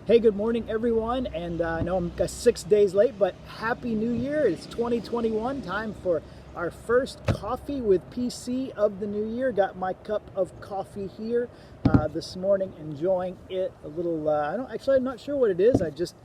Hey, good morning, everyone. And I know I'm 6 days late, but Happy New Year. It's 2021, time for our first coffee with PC of the new year. Got my cup of coffee here this morning, enjoying it a little. I'm not sure what it is. I just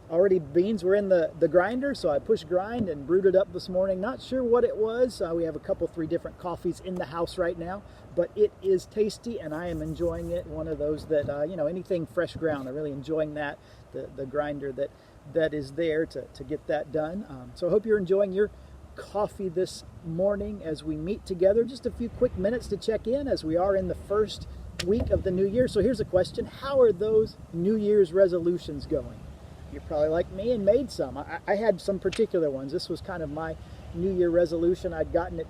already beans were in the grinder, so I pushed grind and brewed it up this morning. Not sure what it was. We have a couple, three different coffees in the house right now, but it is tasty and I am enjoying it. One of those that, anything fresh ground, I'm really enjoying that, the grinder that is there to get that done. So I hope you're enjoying your coffee this morning as we meet together. Just a few quick minutes to check in as we are in the first week of the new year. So here's a question. How are those New Year's resolutions going? You're probably like me and made some. I had some particular ones. This was kind of my New Year resolution. I'd gotten it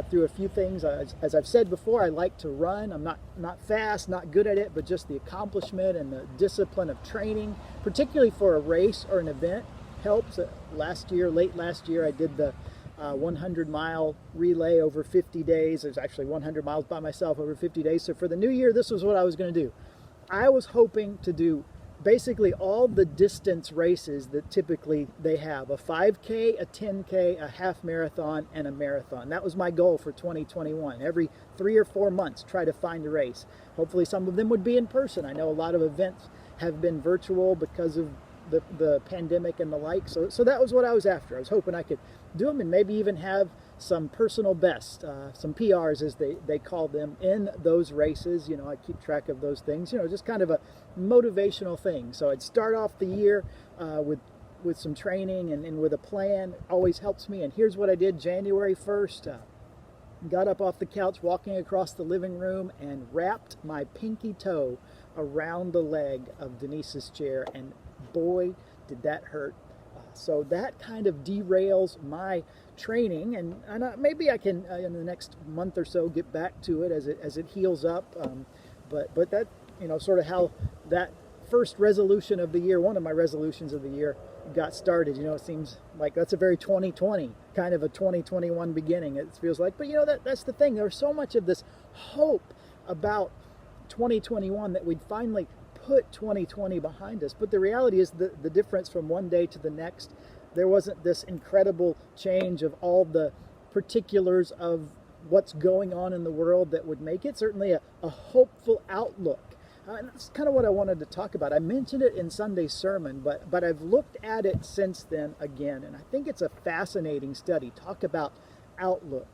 through a few things. As I've said before, I like to run. I'm not fast, not good at it, but just the accomplishment and the discipline of training, particularly for a race or an event, helps. Late last year, I did the 100-mile relay over 50 days. It was actually 100 miles by myself over 50 days. So for the new year, this was what I was going to do. I was hoping to do basically all the distance races that typically they have: a 5K, a 10K, a half marathon, and a marathon. That was my goal for 2021. Every 3 or 4 months, try to find a race. Hopefully some of them would be in person. I know a lot of events have been virtual because of the pandemic and the like. So that was what I was after. I was hoping I could do them and maybe even have some personal best, some PRs as they call them, in those races. I keep track of those things, just kind of a motivational thing. So I'd start off the year with some training and with a plan. Always helps me. And here's what I did January 1st. Got up off the couch, walking across the living room, and wrapped my pinky toe around the leg of Denise's chair. And boy, did that hurt. So that kind of derails my training, and maybe I can in the next month or so get back to it as it heals up. But that, sort of how that first resolution of the year, one of my resolutions of the year, got started. It seems like that's a very 2020 kind of a 2021 beginning. It feels like, but that's the thing. There's so much of this hope about 2021 that we'd finally put 2020 behind us. But the reality is the difference from one day to the next, there wasn't this incredible change of all the particulars of what's going on in the world that would make it certainly a hopeful outlook. And that's kind of what I wanted to talk about. I mentioned it in Sunday's sermon, but I've looked at it since then again, and I think it's a fascinating study. Talk about outlook.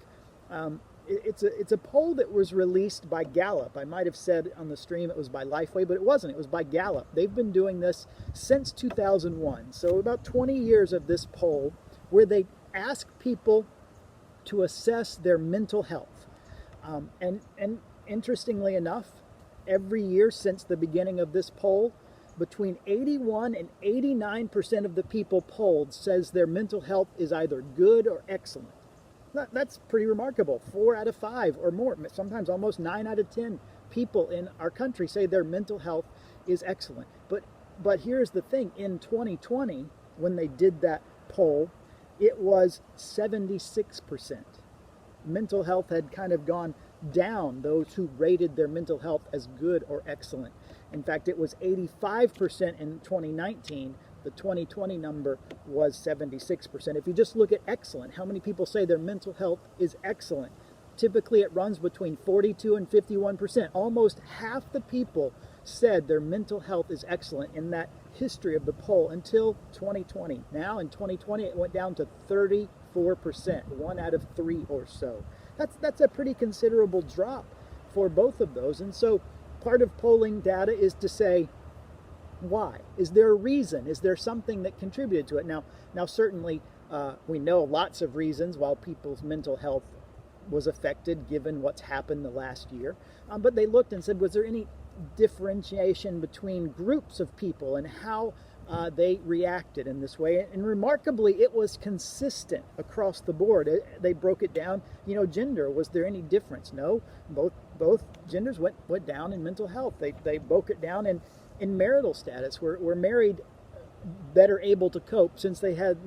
It's a poll that was released by Gallup. I might have said on the stream it was by Lifeway, but it wasn't. It was by Gallup. They've been doing this since 2001. So about 20 years of this poll, where they ask people to assess their mental health. And interestingly enough, every year since the beginning of this poll, between 81 and 89% of the people polled says their mental health is either good or excellent. That's pretty remarkable. 4 out of 5 or more, sometimes almost 9 out of 10 people in our country say their mental health is excellent. But here's the thing. In 2020, when they did that poll, it was 76%. Mental health had kind of gone down, those who rated their mental health as good or excellent. In fact, it was 85% in 2019. The 2020 number was 76%. If you just look at excellent, how many people say their mental health is excellent? Typically, it runs between 42 and 51%. Almost half the people said their mental health is excellent in that history of the poll until 2020. Now, in 2020, it went down to 34%, 1 out of 3 or so. That's a pretty considerable drop for both of those. And so part of polling data is to say, why? Is there a reason? Is there something that contributed to it? Now certainly we know lots of reasons why people's mental health was affected given what's happened the last year. But they looked and said, was there any differentiation between groups of people and how they reacted in this way? And remarkably, it was consistent across the board. They broke it down. Gender, was there any difference? No, both genders went down in mental health. They broke it down in marital status. Were married better able to cope since they had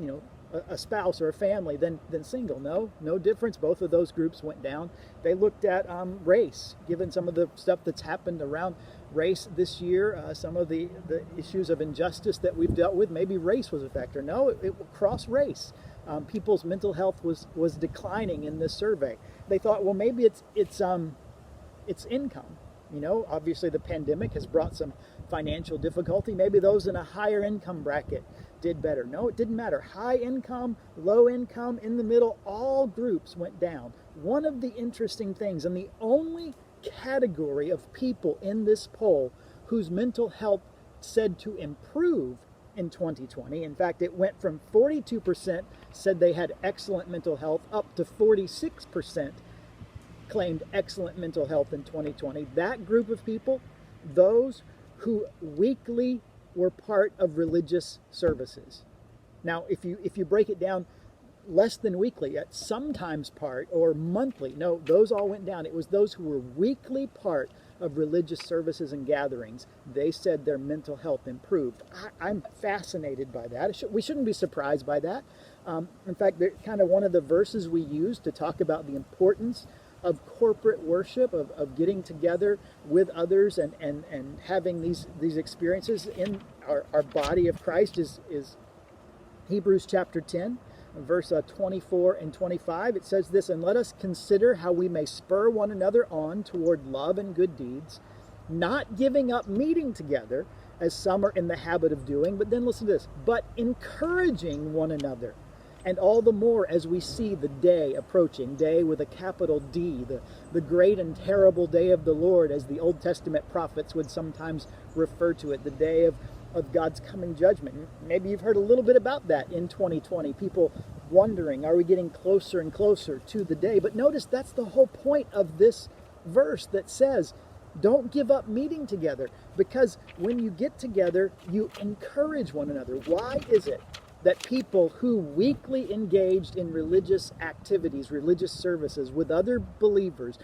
a spouse or a family than single. No difference. Both of those groups went down. They looked at race, given some of the stuff that's happened around race this year, some of the issues of injustice that we've dealt with. Maybe race was a factor. No, it cross race. People's mental health was declining in this survey. They thought, well, maybe it's income. Obviously the pandemic has brought some financial difficulty. Maybe those in a higher income bracket did better. No, it didn't matter. High income, low income, in the middle, all groups went down. One of the interesting things, and the only category of people in this poll whose mental health said to improve in 2020, in fact, it went from 42% said they had excellent mental health up to 46% claimed excellent mental health in 2020. That group of people, those who weekly were part of religious services. Now, if you break it down less than weekly, at sometimes part, or monthly, no, those all went down. It was those who were weekly part of religious services and gatherings. They said their mental health improved. I'm fascinated by that. We shouldn't be surprised by that. In fact, they're kind of one of the verses we use to talk about the importance of corporate worship, of getting together with others and having these experiences in our body of Christ is Hebrews chapter 10, verse 24 and 25. It says this, "And let us consider how we may spur one another on toward love and good deeds, not giving up meeting together, as some are in the habit of doing," but then listen to this, "but encouraging one another, and all the more as we see the day approaching," day with a capital D, the great and terrible day of the Lord, as the Old Testament prophets would sometimes refer to it, the day of God's coming judgment. Maybe you've heard a little bit about that in 2020, people wondering, are we getting closer and closer to the day? But notice that's the whole point of this verse that says, don't give up meeting together, because when you get together, you encourage one another. Why is it that people who weekly engaged in religious activities, religious services with other believers,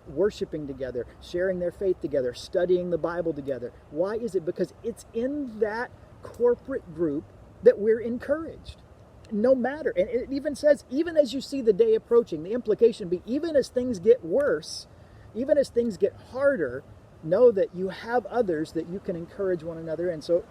worshiping together, sharing their faith together, studying the Bible together, why is it? Because it's in that corporate group that we're encouraged. No matter, and it even says, even as you see the day approaching, the implication be, even as things get worse, even as things get harder, know that you have others that you can encourage one another. And so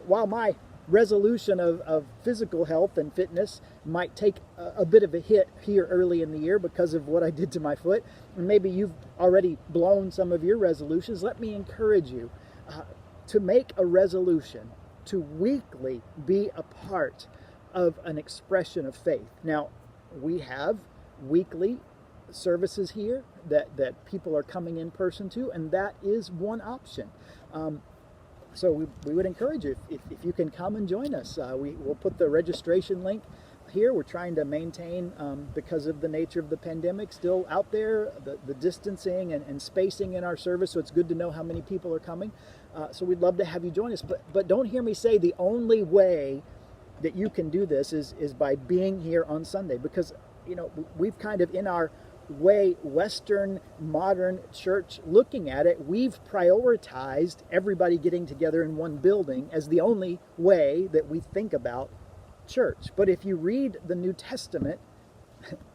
while my resolution of physical health and fitness might take a bit of a hit here early in the year because of what I did to my foot, and maybe you've already blown some of your resolutions, let me encourage you to make a resolution to weekly be a part of an expression of faith. Now, we have weekly services here that people are coming in person to, and that is one option. So we would encourage you, if you can come and join us. We'll put the registration link here. We're trying to maintain, because of the nature of the pandemic still out there, the distancing and spacing in our service, so it's good to know how many people are coming. So we'd love to have you join us. But don't hear me say the only way that you can do this is by being here on Sunday, because we've kind of, in our way Western modern church looking at it, we've prioritized everybody getting together in one building as the only way that we think about church. But if you read the New Testament,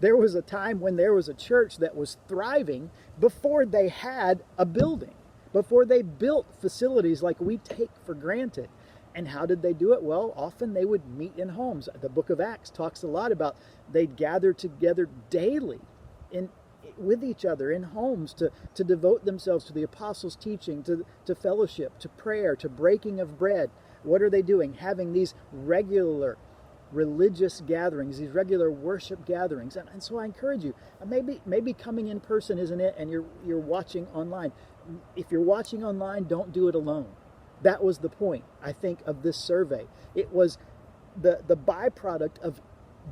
there was a time when there was a church that was thriving before they had a building, before they built facilities like we take for granted. And how did they do it? Well, often they would meet in homes. The book of Acts talks a lot about they'd gather together daily with each other in homes to devote themselves to the apostles' teaching, to fellowship, to prayer, to breaking of bread. What are they doing? Having these regular religious gatherings, these regular worship gatherings. And so I encourage you, maybe coming in person isn't it, and you're watching online. If you're watching online, don't do it alone. That was the point, I think, of this survey. It was the byproduct of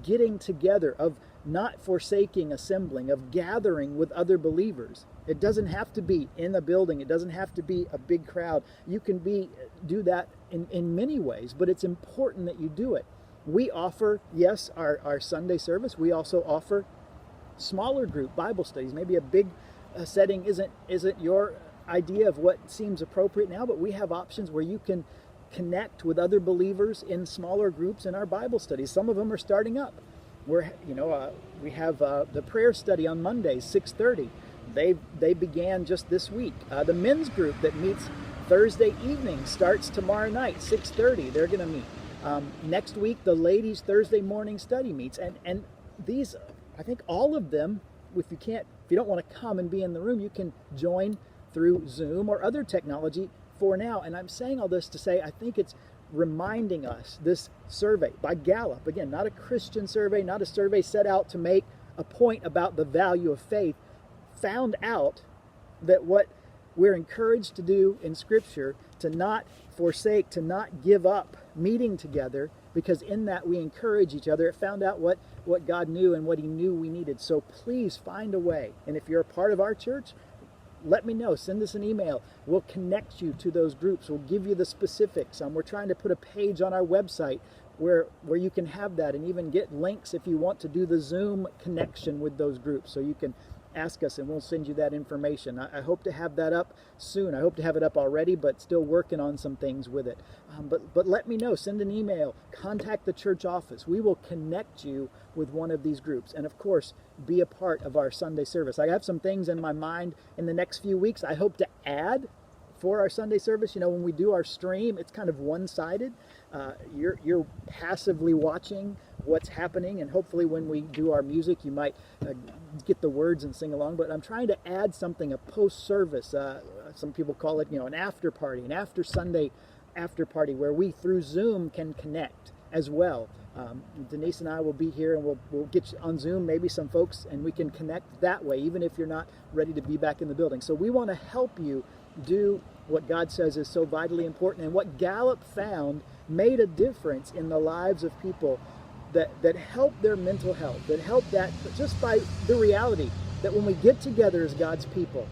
getting together, of not forsaking assembling, of gathering with other believers. It doesn't have to be in a building. It doesn't have to be a big crowd. You can do that in many ways, but it's important that you do it. We offer, yes, our Sunday service. We also offer smaller group Bible studies. Maybe a big setting isn't your idea of what seems appropriate now, but we have options where you can connect with other believers in smaller groups in our Bible studies. Some of them are starting up. We have the prayer study on Mondays, 6:30. They began just this week. The men's group that meets Thursday evening starts tomorrow night, 6:30. They're going to meet. Next week, the ladies' Thursday morning study meets. And these, I think all of them, if you don't want to come and be in the room, you can join through Zoom or other technology for now. And I'm saying all this to say I think it's reminding us, this survey by Gallup, again, not a Christian survey, not a survey set out to make a point about the value of faith, found out that what we're encouraged to do in Scripture, to not forsake, to not give up meeting together, because in that we encourage each other. It found out what God knew and what He knew we needed. So please find a way. And if you're a part of our church, let me know. Send us an email. We'll connect you to those groups. We'll give you the specifics. We're trying to put a page on our website where you can have that and even get links if you want to do the Zoom connection with those groups. So you can ask us and we'll send you that information. I hope to have that up soon. I hope to have it up already, but still working on some things with it. But let me know. Send an email. Contact the church office. We will connect you with one of these groups. And of course, be a part of our Sunday service. I have some things in my mind in the next few weeks I hope to add for our Sunday service. When we do our stream, it's kind of one-sided. You're passively watching what's happening, and hopefully when we do our music, you might get the words and sing along. But I'm trying to add something, a post-service. Some people call it, an after party, an after Sunday after party, where we through Zoom can connect as well. Denise and I will be here, and we'll get you on Zoom, maybe some folks, and we can connect that way, even if you're not ready to be back in the building. So we want to help you do what God says is so vitally important, and what Gallup found made a difference in the lives of people that help their mental health, that help that just by the reality that when we get together as God's people,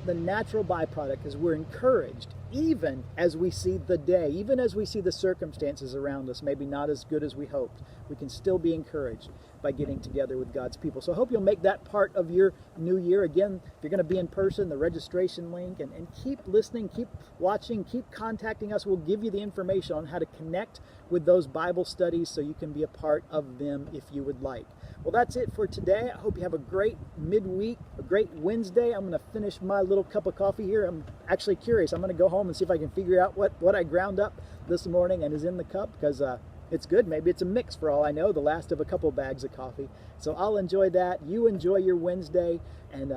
the natural byproduct is we're encouraged, even as we see the day, even as we see the circumstances around us, maybe not as good as we hoped, we can still be encouraged by getting together with God's people. So I hope you'll make that part of your new year. Again, if you're going to be in person, the registration link, and keep listening, keep watching, keep contacting us. We'll give you the information on how to connect with those Bible studies so you can be a part of them if you would like. Well, that's it for today. I hope you have a great midweek, a great Wednesday. I'm going to finish my little cup of coffee here. I'm actually curious. I'm going to go home and see if I can figure out what I ground up this morning and is in the cup, because it's good. Maybe it's a mix for all I know, the last of a couple bags of coffee. So I'll enjoy that. You enjoy your Wednesday, and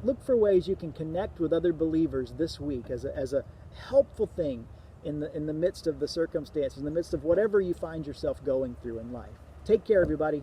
look for ways you can connect with other believers this week as a helpful thing in the midst of the circumstances, in the midst of whatever you find yourself going through in life. Take care, everybody.